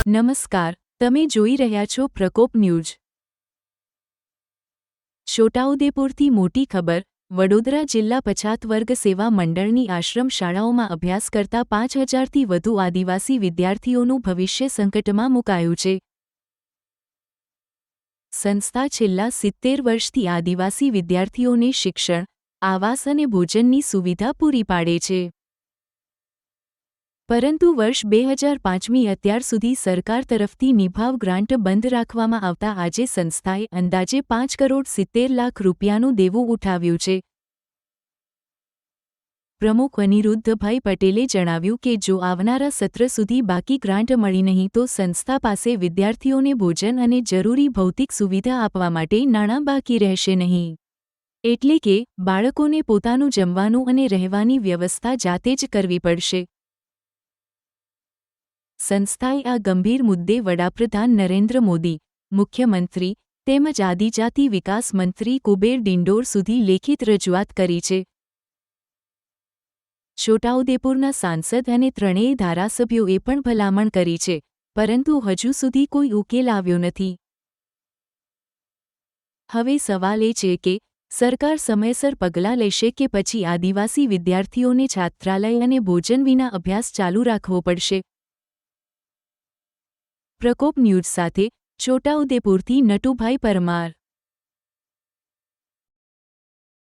નમસ્કાર, તમે જોઈ રહ્યા છો પ્રકોપ ન્યૂઝ। છોટાઉદેપુરથી મોટી ખબર। વડોદરા જિલ્લા પછાત વર્ગ સેવા મંડળની આશ્રમ શાળાઓમાં અભ્યાસ કરતા 5000થી વધુ આદિવાસી વિદ્યાર્થીઓનું ભવિષ્ય સંકટમાં મુકાયું છે। સંસ્થા છેલ્લા 70 વર્ષથી આદિવાસી વિદ્યાર્થીઓને શિક્ષણ, આવાસ અને ભોજનની સુવિધા પૂરી પાડે છે। પરંતુ વર્ષ 2005ની અત્યાર સુધી સરકાર તરફથી નિભાવ ગ્રાન્ટ બંધ રાખવામાં આવતા આજે સંસ્થાએ અંદાજે 5 કરોડ 70 લાખ રૂપિયાનું દેવું ઉઠાવ્યું છે। પ્રમુખ અનિરુદ્ધભાઈ પટેલે જણાવ્યું કે જો આવનારા સત્ર સુધી બાકી ગ્રાન્ટ મળી નહીં તો સંસ્થા પાસે વિદ્યાર્થીઓને ભોજન અને જરૂરી ભૌતિક સુવિધા આપવા માટે નાણાં બાકી રહેશે નહીં। એટલે કે બાળકોને પોતાનું જમવાનું અને રહેવાની વ્યવસ્થા જાતે જ કરવી પડશે। સંસ્થાએ આ ગંભીર મુદ્દે વડાપ્રધાન નરેન્દ્ર મોદી, મુખ્યમંત્રી તેમજ આદિજાતિ વિકાસ મંત્રી કુબેર ડિંડોર સુધી લેખિત રજૂઆત કરી છે। છોટાઉદેપુરના સાંસદ અને ત્રણેય ધારાસભ્યોએ પણ ભલામણ કરી છે, પરંતુ હજુ સુધી કોઈ ઉકેલ આવ્યો નથી। હવે સવાલ એ છે કે સરકાર સમયસર પગલાં લેશે કે પછી આદિવાસી વિદ્યાર્થીઓને છાત્રાલય અને ભોજન વિના અભ્યાસ ચાલુ રાખવો પડશે। પ્રકોપ ન્યૂઝ સાથે છોટાઉદેપુરથી નટુભાઈ પરમાર।